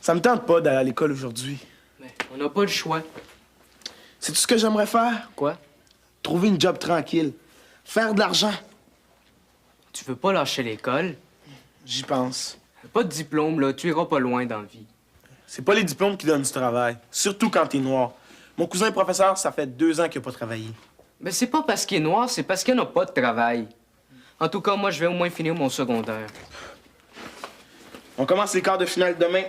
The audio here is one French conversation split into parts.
Ça me tente pas d'aller à l'école aujourd'hui. Mais on n'a pas le choix. Sais-tu ce que j'aimerais faire? Quoi? Trouver une job tranquille. Faire de l'argent. Tu veux pas lâcher l'école? J'y pense. Pas de diplôme, là. Tu iras pas loin dans la vie. C'est pas les diplômes qui donnent du travail. Surtout quand t'es noir. Mon cousin est professeur, ça fait 2 ans qu'il a pas travaillé. Mais c'est pas parce qu'il est noir, c'est parce qu'il n'a pas de travail. En tout cas, moi, je vais au moins finir mon secondaire. On commence les quarts de finale demain.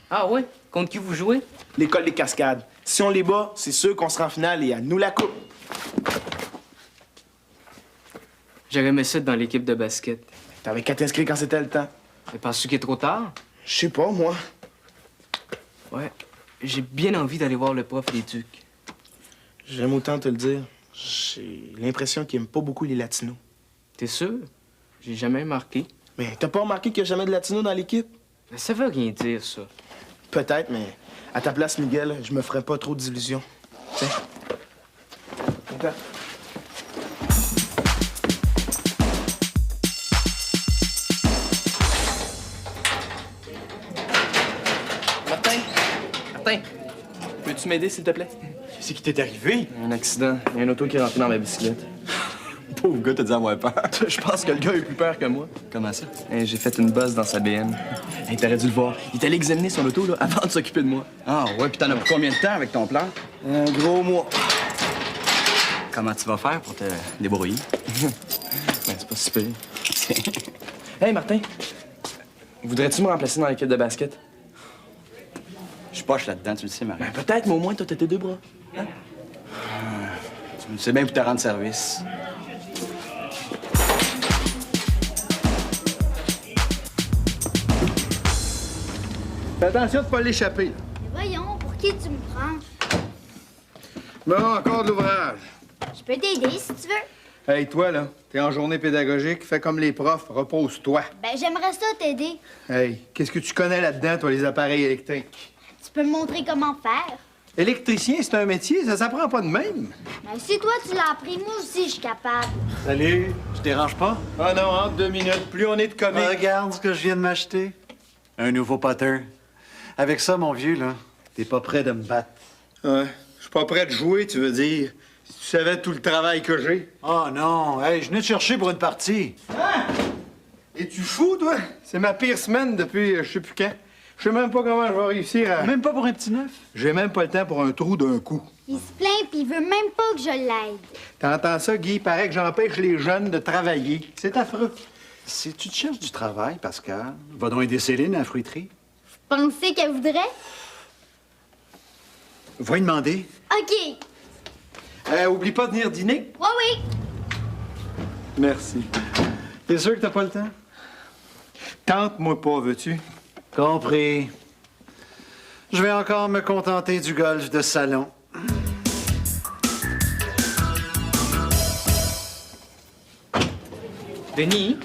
Ah ouais? Contre qui vous jouez? L'école des Cascades. Si on les bat, c'est sûr qu'on sera en finale et à nous la coupe. J'aurais aimé ça dans l'équipe de basket. T'avais qu'à t'inscrire quand c'était le temps. Mais penses-tu qu'il est trop tard? Je sais pas, moi. Ouais. J'ai bien envie d'aller voir le prof d'éduc. J'aime autant te le dire. J'ai l'impression qu'il aime pas beaucoup les latinos. T'es sûr? J'ai jamais remarqué. Mais t'as pas remarqué qu'il y a jamais de latinos dans l'équipe? Mais ça veut rien dire, ça. Peut-être, mais à ta place, Miguel, je me ferais pas trop d'illusions. Tiens. Attends. Martin, peux-tu m'aider, s'il te plaît? Qu'est-ce qui t'est arrivé? Un accident. Il y a un auto qui est rentré dans ma bicyclette. Pauvre gars, t'as dû avoir peur. Je pense que le gars a eu plus peur que moi. Comment ça? J'ai fait une bosse dans sa BM. Hey, t'aurais dû le voir. Il est allé examiner son auto là, avant de s'occuper de moi. Ah ouais, puis t'en as pour combien de temps avec ton plan? Un gros mois. Comment tu vas faire pour te débrouiller? Ben, c'est pas si pire. Hey, Martin. Voudrais-tu me remplacer dans l'équipe de basket? Je suis poche là-dedans, tu le sais, Marie. Ben, peut-être, mais au moins, t'as tes 2 bras. Hein? Tu le sais bien pour te rendre service. Fais attention de pas l'échapper. Voyons, pour qui tu me prends? Bon, encore de l'ouvrage. Je peux t'aider si tu veux. Hey, toi, là, t'es en journée pédagogique, fais comme les profs, repose-toi. Ben, j'aimerais ça t'aider. Hey, qu'est-ce que tu connais là-dedans, toi, les appareils électriques? Tu peux me montrer comment faire? Électricien, c'est un métier, ça s'apprend pas de même. Ben, si toi, tu l'as appris, moi aussi, je suis capable. Salut, je dérange pas? Ah non, entre 2 minutes, plus on est de comique. Regarde ce que je viens de m'acheter. Un nouveau putter. Avec ça, mon vieux, là, t'es pas prêt de me battre. Ouais, je suis pas prêt de jouer, tu veux dire. Si tu savais tout le travail que j'ai. Oh non, hey, je venais te chercher pour une partie. Hein? Es-tu fou, toi? C'est ma pire semaine depuis je sais plus quand. Je sais même pas comment je vais réussir à... Même pas pour un petit neuf? J'ai même pas le temps pour un trou d'un coup. Il se plaint pis il veut même pas que je l'aide. T'entends ça, Guy? Il paraît que j'empêche les jeunes de travailler. C'est affreux. Si tu te cherches du travail, Pascal, va donc aider Céline à la fruiterie. Pensez qu'elle voudrait? Va lui demander. OK. Oublie pas de venir dîner. Oui, oui. Merci. T'es sûr que t'as pas le temps? Tente-moi pas, veux-tu? Compris. Je vais encore me contenter du golf de salon. Denis?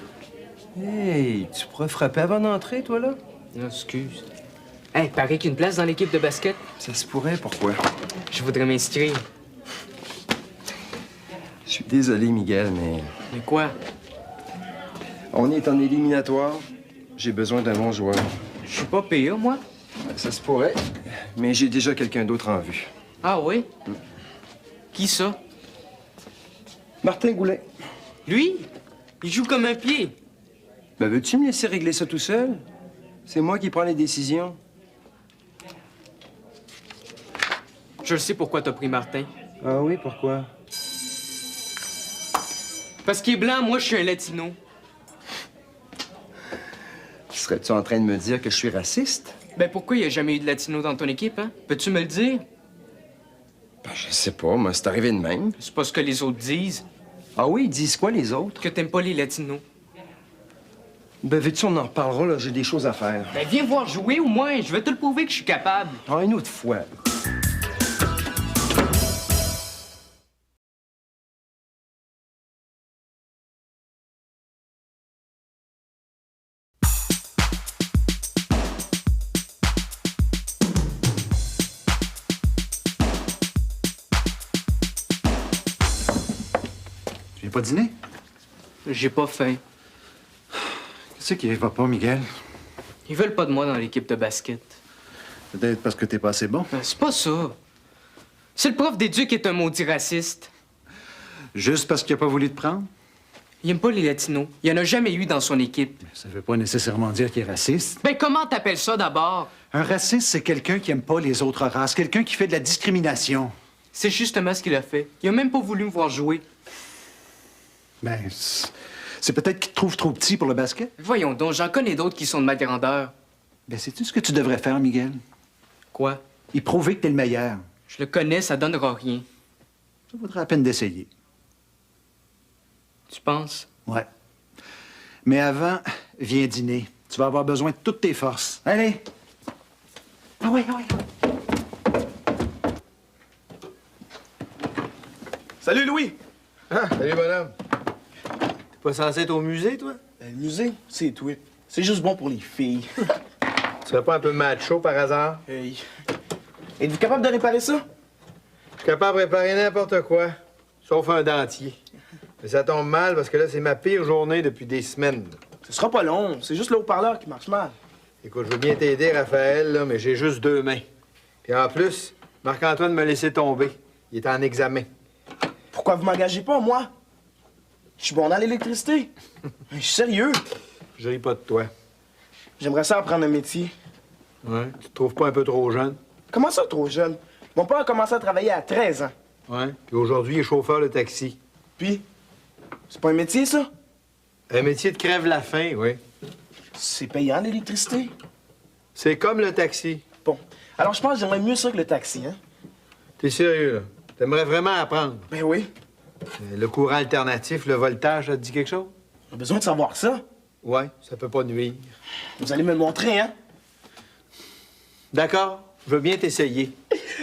Hey, tu pourrais frapper avant d'entrer, toi, là? Non, excuse. Hey, paraît qu'il y a une place dans l'équipe de basket. Ça se pourrait, pourquoi? Je voudrais m'inscrire. Je suis désolé, Miguel, mais Mais quoi? on est en éliminatoire. J'ai besoin d'un bon joueur. Je suis pas PA, moi? Ça se pourrait, mais j'ai déjà quelqu'un d'autre en vue. Ah oui? Qui ça? Martin Goulet. Lui? Il joue comme un pied. Ben, veux-tu me laisser régler ça tout seul? C'est moi qui prends les décisions. Je le sais pourquoi t'as pris Martin. Ah oui, pourquoi? Parce qu'il est blanc, moi, je suis un latino. Serais-tu en train de me dire que je suis raciste? Ben pourquoi il y a jamais eu de latino dans ton équipe, hein? Peux-tu me le dire? Ben, je sais pas, moi, c'est arrivé de même. C'est pas ce que les autres disent. Ah oui, ils disent quoi, les autres? Que t'aimes pas les latinos. Ben, veux-tu, on en reparlera, là, j'ai des choses à faire. Ben viens voir jouer au moins, je vais te le prouver que je suis capable. Ah, une autre fois. Tu viens pas dîner? J'ai pas faim. Qu'est-ce qui va pas, Miguel? Ils veulent pas de moi dans l'équipe de basket. Peut-être parce que t'es pas assez bon. C'est pas ça. C'est le prof d'éduc qui est un maudit raciste. Juste parce qu'il a pas voulu te prendre? Il aime pas les latinos. Il y en a jamais eu dans son équipe. Ça veut pas nécessairement dire qu'il est raciste. Ben, comment t'appelles ça d'abord? Un raciste, c'est quelqu'un qui aime pas les autres races, quelqu'un qui fait de la discrimination. C'est justement ce qu'il a fait. Il a même pas voulu me voir jouer. Ben, c'est peut-être qu'il te trouve trop petit pour le basket. Voyons donc, j'en connais d'autres qui sont de ma grandeur. Ben, sais-tu ce que tu devrais faire, Miguel? Quoi? Y prouver que t'es le meilleur. Je le connais, ça donnera rien. Ça vaudrait la peine d'essayer. Tu penses? Ouais. Mais avant, viens dîner. Tu vas avoir besoin de toutes tes forces. Allez! Ah ouais, ah ouais. Salut, Louis! Ah, salut, bonhomme. T'es pas censé être au musée, toi? Le musée, c'est tout. C'est juste bon pour les filles. Tu serais pas un peu macho par hasard? Hey. Êtes-vous capable de réparer ça? Je suis capable de réparer n'importe quoi, sauf un dentier. Mais ça tombe mal parce que là, c'est ma pire journée depuis des semaines. Ce sera pas long. C'est juste le haut-parleur qui marche mal. Écoute, je veux bien t'aider, Raphaël, là, mais j'ai juste 2 mains. Puis en plus, Marc-Antoine m'a laissé tomber. Il est en examen. Pourquoi vous m'engagez pas, moi? Je suis bon dans l'électricité. Je suis sérieux. Je ris pas de toi. J'aimerais ça apprendre un métier. Ouais. Tu te trouves pas un peu trop jeune? Comment ça, trop jeune? Mon père a commencé à travailler à 13 ans. Ouais. Puis aujourd'hui, il est chauffeur de taxi. Puis, c'est pas un métier, ça? Un métier de crève-la-faim, oui. C'est payant, l'électricité. C'est comme le taxi. Bon. Alors, je pense que j'aimerais mieux ça que le taxi, hein? T'es sérieux, là? T'aimerais vraiment apprendre? Ben oui. Le courant alternatif, le voltage, ça te dit quelque chose? On a besoin de savoir ça. Ouais, ça peut pas nuire. Vous allez me le montrer, hein? D'accord, je veux bien t'essayer.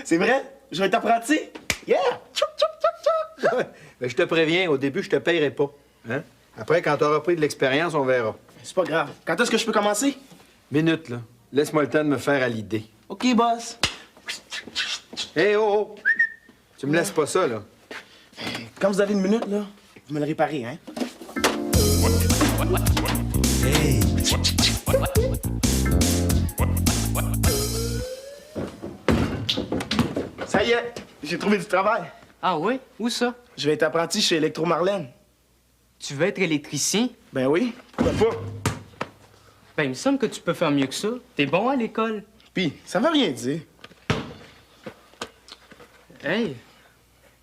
C'est vrai? Je vais être apprenti? Yeah! Tchoup, tchoup, tchoup, tchoup. Mais je te préviens, au début, je te payerai pas. Hein? Après, quand t'auras pris de l'expérience, on verra. C'est pas grave. Quand est-ce que je peux commencer? Minute, là. Laisse-moi le temps de me faire à l'idée. OK, boss. Hé, oh, oh! Tu me laisses pas ça, là. Quand vous avez une minute, là, vous me le réparez, hein? Ça y est, j'ai trouvé du travail. Ah oui? Où ça? Je vais être apprenti chez Electro Marlène. Tu veux être électricien? Ben oui, pourquoi pas? Ben, il me semble que tu peux faire mieux que ça. T'es bon à l'école. Pis, ça veut rien dire. Hey,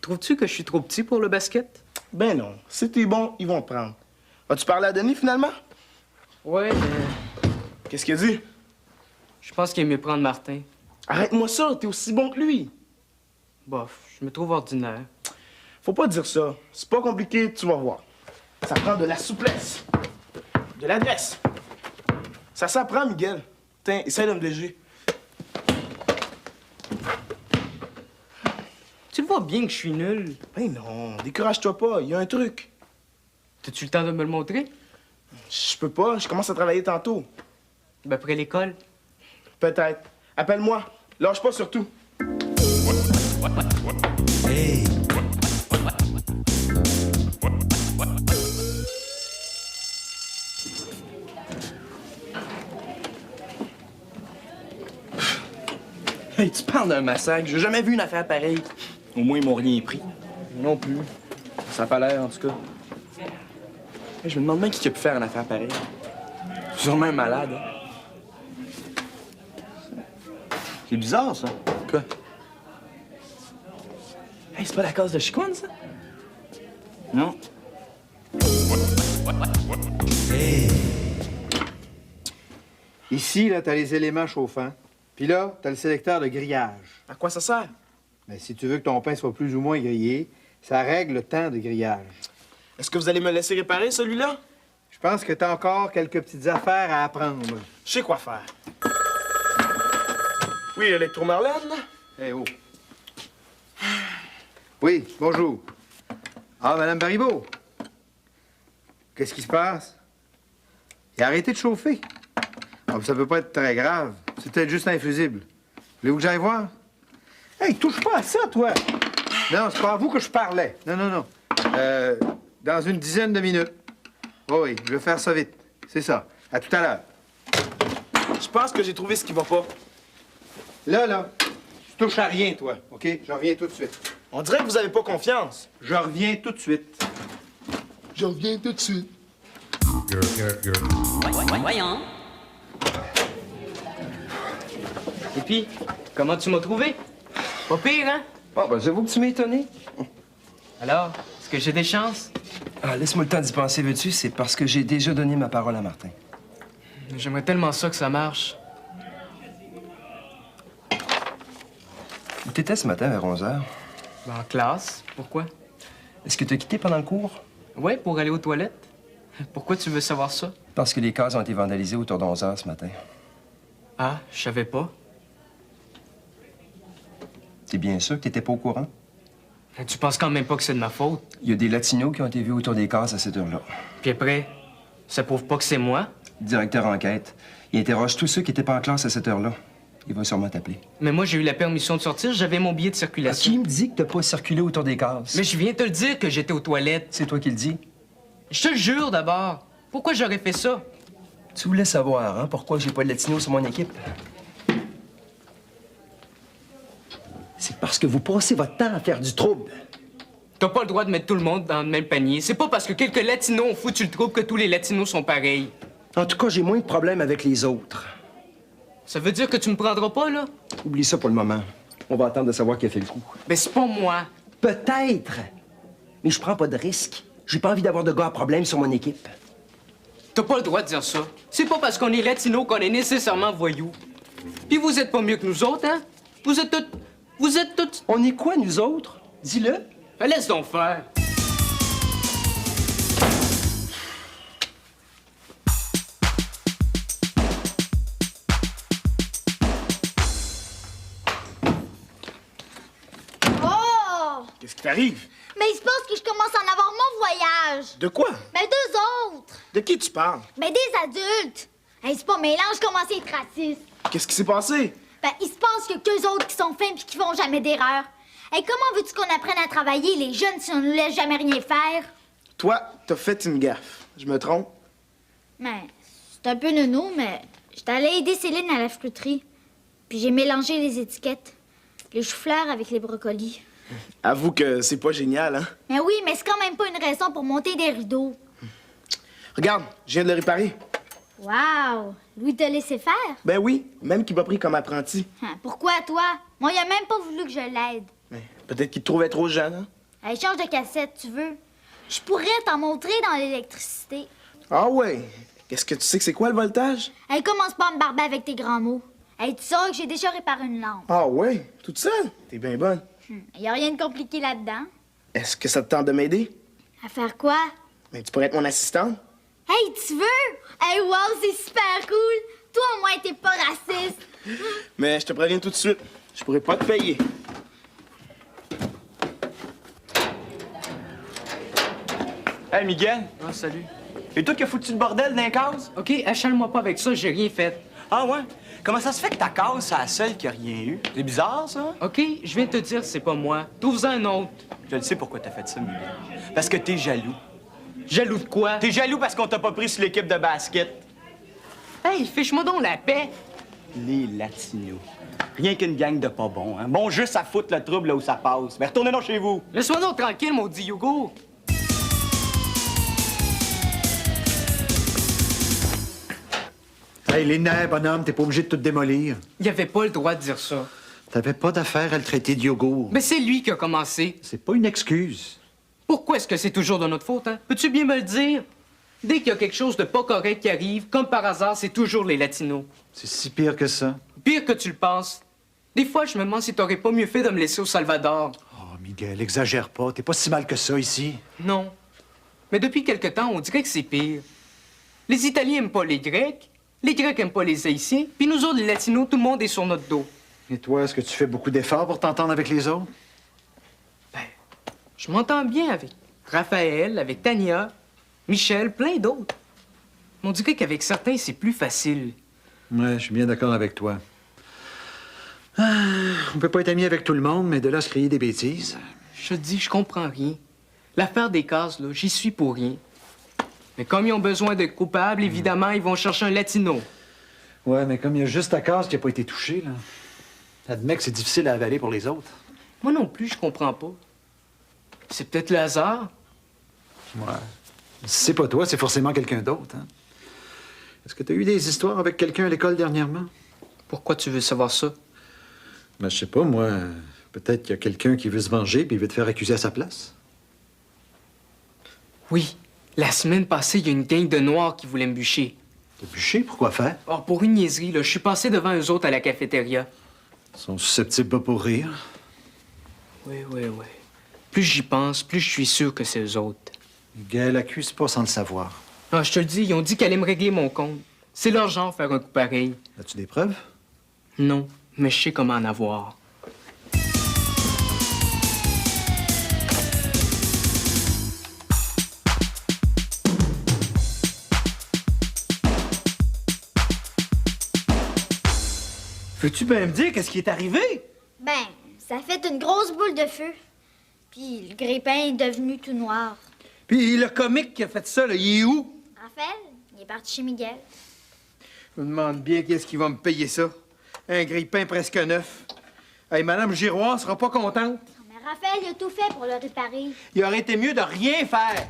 trouves-tu que je suis trop petit pour le basket? Ben non, si t'es bon, ils vont te prendre. As-tu parlé à Denis, finalement? Ouais, Qu'est-ce qu'il a dit? je pense qu'il aime mieux prendre Martin. Arrête-moi ça, t'es aussi bon que lui. Bof, je me trouve ordinaire. Faut pas dire ça. C'est pas compliqué, tu vas voir. Ça prend de la souplesse, de l'adresse. Ça s'apprend, Miguel. Tiens, essaye de me léger. Tu le vois bien que je suis nul. Ben non, décourage-toi pas, il y a un truc. T'as-tu le temps de me le montrer? Je peux pas, je commence à travailler tantôt. Ben, après l'école. Peut-être. Appelle-moi. Lâche pas surtout. Hey, tu parles d'un massacre. J'ai jamais vu une affaire pareille. Au moins, ils m'ont rien pris. Non plus. Ça a pas l'air, en tout cas. Hey, je me demande bien qui a pu faire une affaire pareille. Sûrement un malade. Hein? C'est bizarre, ça. Quoi? Hey, c'est pas la case de Chicoine, ça? Non? Ici, là, t'as les éléments chauffants. Puis là, t'as le sélecteur de grillage. À quoi ça sert? Mais si tu veux que ton pain soit plus ou moins grillé, ça règle le temps de grillage. Est-ce que vous allez me laisser réparer celui-là? Je pense que t'as encore quelques petites affaires à apprendre. Je sais quoi faire. Oui, Electro Marlène? Eh oh. Oui, bonjour. Ah, Madame Baribeau. Qu'est-ce qui se passe? Il a arrêté de chauffer. Ah, ça peut pas être très grave. C'est peut-être juste infusible. Voulez-vous que j'aille voir? Hey, touche pas à ça, toi! Non, c'est pas à vous que je parlais. Non, non, non. Dans une dizaine de minutes. Oh oui, je vais faire ça vite. C'est ça. À tout à l'heure. Je pense que j'ai trouvé ce qui va pas. Là, tu touches à rien, toi, OK? Je reviens tout de suite. On dirait que vous avez pas confiance. Je reviens tout de suite. Je reviens tout de suite. Voyons. Et puis, comment tu m'as trouvé? Pas pire, hein? Bon, ben, j'avoue que tu m'as étonné. Alors, est-ce que j'ai des chances? Ah, laisse-moi le temps d'y penser, veux-tu? C'est parce que j'ai déjà donné ma parole à Martin. J'aimerais tellement ça que ça marche. Où t'étais ce matin vers 11 h? Ben, en classe. Pourquoi? Est-ce que t'as quitté pendant le cours? Ouais, pour aller aux toilettes. Pourquoi tu veux savoir ça? Parce que les cases ont été vandalisées autour de 11 h ce matin. Ah, je savais pas. T'es bien sûr que t'étais pas au courant? Tu penses quand même pas que c'est de ma faute? Il y a des latinos qui ont été vus autour des cases à cette heure-là. Puis après, ça prouve pas que c'est moi? Le directeur enquête. Il interroge tous ceux qui étaient pas en classe à cette heure-là. Il va sûrement t'appeler. Mais moi, j'ai eu la permission de sortir, j'avais mon billet de Qui circulation. me dit que t'as pas circulé autour des cases? Mais je viens te le dire que j'étais aux toilettes. C'est toi qui le dis. Je te le jure d'abord. Pourquoi j'aurais fait ça? Tu voulais savoir, hein, pourquoi j'ai pas de latinos sur mon équipe? C'est parce que vous passez votre temps à faire du trouble. T'as pas le droit de mettre tout le monde dans le même panier. C'est pas parce que quelques latinos ont foutu le trouble que tous les latinos sont pareils. En tout cas, j'ai moins de problèmes avec les autres. Ça veut dire que tu me prendras pas, là? Oublie ça pour le moment. On va attendre de savoir qui a fait le coup. Ben, c'est pas moi. Peut-être. Mais je prends pas de risque. J'ai pas envie d'avoir de gars à problème sur mon équipe. T'as pas le droit de dire ça. C'est pas parce qu'on est latinos qu'on est nécessairement voyous. Puis vous êtes pas mieux que nous autres, hein? Vous êtes toutes... On est quoi, nous autres? Dis-le. Ben, laisse donc faire. Oh! Qu'est-ce qui t'arrive? Mais il se passe que je commence à en avoir mon voyage. De quoi? Ben, deux autres. De qui tu parles? Ben, des adultes. Hey, c'est pas mélange, je commence à être raciste. Qu'est-ce qui s'est passé? Ben, il se passe que qu'eux autres qui sont fins pis qui font jamais d'erreur. Hey, comment veux-tu qu'on apprenne à travailler, les jeunes, si on nous laisse jamais rien faire? Toi, t'as fait une gaffe. Je me trompe? Ben, c'est un peu nono, mais j'étais allée aider Céline à la fruiterie. Puis j'ai mélangé les étiquettes. Les choux-fleurs avec les brocolis. Avoue que c'est pas génial, hein? Mais oui, mais c'est quand même pas une raison pour monter des rideaux. Regarde, je viens de le réparer. Wow! Louis t'a laissé faire? Ben oui, même qu'il m'a pris comme apprenti. Hein, pourquoi, toi? Moi, il a même pas voulu que je l'aide. Mais peut-être qu'il te trouvait trop jeune, hein? Hey, change de cassette, tu veux? Je pourrais t'en montrer dans l'électricité. Ah ouais? Qu'est-ce que tu sais que c'est quoi le voltage? Hey, commence pas à me barber avec tes grands mots. Hey, tu sais que j'ai déjà réparé une lampe. Ah ouais? Toute seule? T'es bien bonne. Y a rien de compliqué là-dedans. Est-ce que ça te tente de m'aider? À faire quoi? Mais tu pourrais être mon assistante? Hey, tu veux? Hey, wow, c'est super cool! Toi, au moins, t'es pas raciste. Mais je te préviens tout de suite, je pourrais pas te payer. Hey, Miguel, Ah, salut. et toi qui as foutu le bordel dans les cases? OK, achale-moi pas avec ça, j'ai rien fait. Ah ouais? Comment ça se fait que ta case, c'est la seule qui a rien eu? C'est bizarre, ça? OK, je viens de te dire, c'est pas moi. Trouve-en un autre. Je le sais pourquoi t'as fait ça, Miguel. Parce que t'es jaloux. Jaloux de quoi? T'es jaloux parce qu'on t'a pas pris sur l'équipe de basket. Hey, fiche-moi donc la paix. Les Latinos. Rien qu'une gang de pas bons, hein? Bon, juste à foutre le trouble là où ça passe. Mais retournez donc chez vous. Laisse-moi donc tranquille, maudit Hugo. Hey, les nerfs, bonhomme, t'es pas obligé de tout démolir. Il avait pas le droit de dire ça. T'avais pas d'affaire à le traiter de yogourt. Mais c'est lui qui a commencé. C'est pas une excuse. Pourquoi est-ce que c'est toujours de notre faute, hein? Peux-tu bien me le dire? Dès qu'il y a quelque chose de pas correct qui arrive, comme par hasard, c'est toujours les Latinos. C'est si pire que ça. Pire que tu le penses. Des fois, je me demande si t'aurais pas mieux fait de me laisser au Salvador. Oh, Miguel, exagère pas. T'es pas si mal que ça ici. Non. Mais depuis quelque temps, on dirait que c'est pire. Les Italiens aiment pas les Grecs aiment pas les Haïtiens, puis nous autres, les Latinos, tout le monde est sur notre dos. Et toi, est-ce que tu fais beaucoup d'efforts pour t'entendre avec les autres? Ben, je m'entends bien avec Raphaël, avec Tania, Michel, plein d'autres. On dirait qu'avec certains, c'est plus facile. Ouais, je suis bien d'accord avec toi. Ah, on peut pas être amis avec tout le monde, mais de là à se crier des bêtises. Je te dis, je comprends rien. L'affaire des cases, là, j'y suis pour rien. Mais comme ils ont besoin de coupables, évidemment, ils vont chercher un Latino. Ouais, mais comme il y a juste ta case qui a pas été touchée, là. Admets que c'est difficile à avaler pour les autres. Moi non plus, je comprends pas. C'est peut-être le hasard. Ouais. Si c'est pas toi, c'est forcément quelqu'un d'autre. Hein? Est-ce que tu as eu des histoires avec quelqu'un à l'école dernièrement? Pourquoi tu veux savoir ça? Ben, je sais pas, moi. Peut-être qu'il y a quelqu'un qui veut se venger puis il veut te faire accuser à sa place. Oui. La semaine passée, il y a une gang de noirs qui voulait me bûcher. Te bûcher? Pourquoi faire? Or, pour une niaiserie, là, je suis passé devant eux autres à la cafétéria. Ils sont susceptibles pas pour rire. Oui. Plus j'y pense, plus je suis sûr que c'est eux autres. Miguel, accuse pas sans le savoir. Ah, je te le dis, ils ont dit qu'elle allait me régler mon compte. C'est leur genre faire un coup pareil. As-tu des preuves? Non, mais je sais comment en avoir. Veux-tu bien me dire qu'est-ce qui est arrivé? Ben, ça fait une grosse boule de feu. Puis le grille-pain est devenu tout noir. Puis le comique qui a fait ça, là, il est où? Raphaël, il est parti chez Miguel. Je me demande bien qui est-ce qui va me payer ça. Un grille-pain presque neuf. Hey, Madame Giroir sera pas contente. Mais Raphaël, il a tout fait pour le réparer. Il aurait été mieux de rien faire.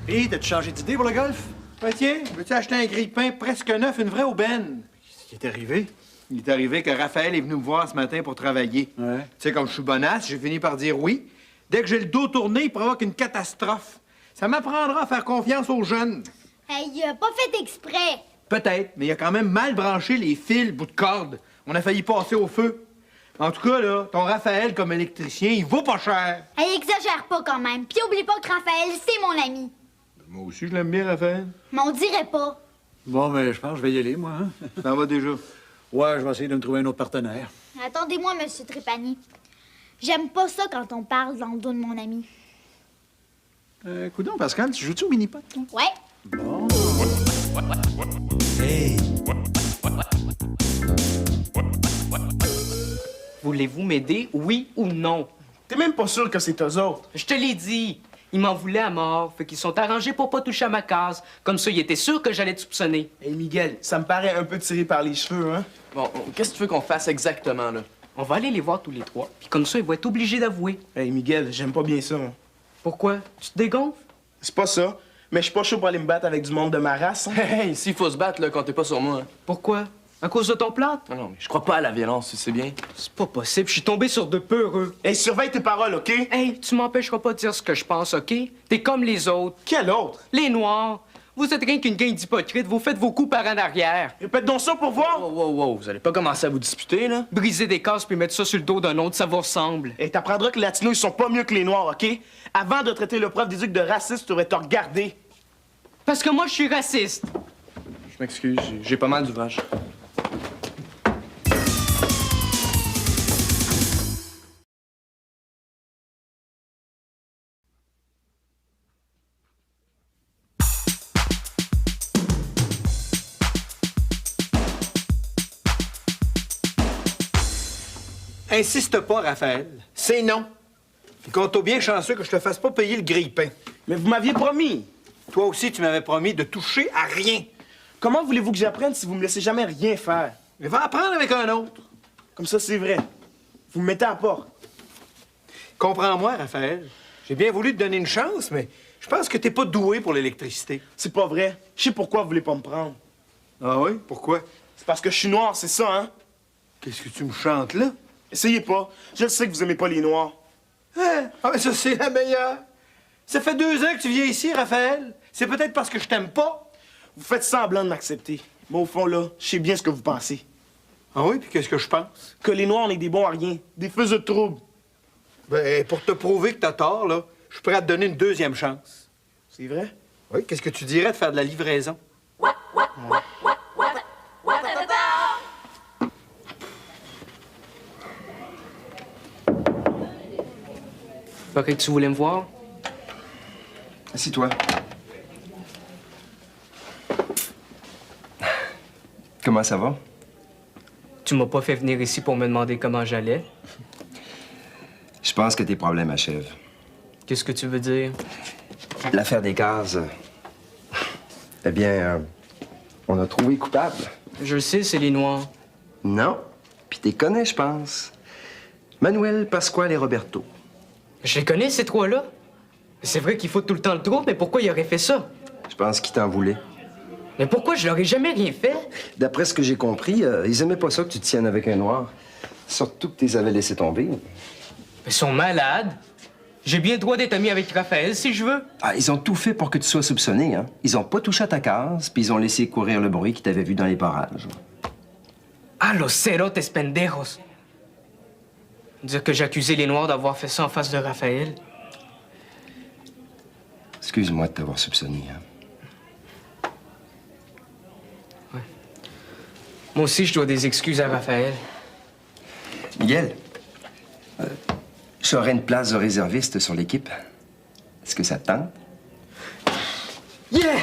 Et t'as-tu changé d'idée pour le golf? Ben tiens, veux-tu acheter un grille-pain presque neuf, une vraie aubaine? Qu'est-ce qui est arrivé? Il est arrivé que Raphaël est venu me voir ce matin pour travailler. Ouais. Tu sais, comme je suis bonasse, j'ai fini par dire oui. Dès que j'ai le dos tourné, il provoque une catastrophe. Ça m'apprendra à faire confiance aux jeunes. Hey, il a pas fait exprès. Peut-être, mais il a quand même mal branché les fils, bout de corde. On a failli passer au feu. En tout cas, là, ton Raphaël comme électricien, il vaut pas cher. Hey, exagère pas quand même. Puis oublie pas que Raphaël, c'est mon ami. Moi aussi, je l'aime bien, Raphaël. Mais on dirait pas. Bon, mais je pense que je vais y aller, moi. Hein? Ça va déjà. Ouais, je vais essayer de me trouver un autre partenaire. Attendez-moi, Monsieur Trépanier. J'aime pas ça quand on parle dans le dos de mon ami. Coudonc, Pascal, tu joues-tu au mini-pot, toi? Ouais. Bon. Voulez-vous m'aider, oui ou non? T'es même pas sûr que c'est eux autres. Je te l'ai dit. Ils m'en voulaient à mort, fait qu'ils sont arrangés pour pas toucher à ma case. Comme ça, ils étaient sûrs que j'allais te soupçonner. Hey, Miguel, ça me paraît un peu tiré par les cheveux, hein? Bon, qu'est-ce que tu veux qu'on fasse exactement, là? On va aller les voir tous les trois, puis comme ça, ils vont être obligés d'avouer. Hey, Miguel, j'aime pas bien ça, moi. Pourquoi? Tu te dégonfles? C'est pas ça. Mais je suis pas chaud pour aller me battre avec du monde de ma race. Hein? Hey, s'il faut se battre, là, comptez pas sur moi. Hein. Pourquoi? À cause de ton plâtre? Non, mais je crois pas à la violence, tu sais bien. C'est pas possible, je suis tombé sur de peureux. Hey, surveille tes paroles, OK? Hey, tu m'empêcheras pas de dire ce que je pense, OK? T'es comme les autres. Quel autre? Les Noirs. Vous êtes rien qu'une gang d'hypocrites, vous faites vos coups par en arrière. Répète donc ça pour voir. Wow, vous allez pas commencer à vous disputer, là? Briser des cases puis mettre ça sur le dos d'un autre, ça vous ressemble. Et t'apprendras que les Latinos, ils sont pas mieux que les Noirs, OK? Avant de traiter le prof d'éduc de raciste, tu devrais te regarder. Parce que moi, je suis raciste. Je m'excuse, j'ai pas mal d'ouvrage. Insiste pas, Raphaël. C'est non. Puis compte bien chanceux que je te fasse pas payer le grille-pain. Mais vous m'aviez promis. Toi aussi, tu m'avais promis de toucher à rien. Comment voulez-vous que j'apprenne si vous me laissez jamais rien faire? Mais va apprendre avec un autre. Comme ça, c'est vrai. Vous me mettez à la porte. Comprends-moi, Raphaël. J'ai bien voulu te donner une chance, mais je pense que t'es pas doué pour l'électricité. C'est pas vrai. Je sais pourquoi vous voulez pas me prendre. Ah oui? Pourquoi? C'est parce que je suis noir, c'est ça, hein? Qu'est-ce que tu me chantes là? Essayez pas. Je sais que vous aimez pas les noirs. Hein? Ah, mais ça, c'est la meilleure. Ça fait 2 ans que tu viens ici, Raphaël. C'est peut-être parce que je t'aime pas. Vous faites semblant de m'accepter. Mais au fond, là, je sais bien ce que vous pensez. Ah oui? Puis qu'est-ce que je pense? Que les noirs, on est des bons à rien. Des faiseux de troubles. Ben, pour te prouver que t'as tort, là, je suis prêt à te donner une 2e chance. C'est vrai? Oui? Qu'est-ce que tu dirais de faire de la livraison? Paraît que tu voulais me voir. Assis-toi. Comment ça va? Tu m'as pas fait venir ici pour me demander comment j'allais. Je pense que tes problèmes achèvent. Qu'est-ce que tu veux dire? L'affaire des cases. Eh bien, on a trouvé coupable. Je le sais, c'est les Noirs. Non. Puis t'es connais, je pense. Manuel, Pasquale et Roberto. Je les connais, ces trois-là. C'est vrai qu'il faut tout le temps le trouble, mais pourquoi il aurait fait ça? Je pense qu'ils t'en voulaient. Mais pourquoi je leur ai jamais rien fait? D'après ce que j'ai compris, ils aimaient pas ça que tu te tiennes avec un noir. Surtout que tu les avais laissés tomber. Ils sont malades. J'ai bien le droit d'être ami avec Raphaël, si je veux. Ah, ils ont tout fait pour que tu sois soupçonné, hein? Ils ont pas touché à ta case, puis ils ont laissé courir le bruit qu'ils t'avaient vu dans les parages. Ah, los cerotes pendejos. Dire que j'accusais les Noirs d'avoir fait ça en face de Raphaël. Excuse-moi de t'avoir soupçonné, hein? Moi aussi, je dois des excuses à Raphaël. Miguel, j'aurais une place de réserviste sur l'équipe. Est-ce que ça te tente? Yeah!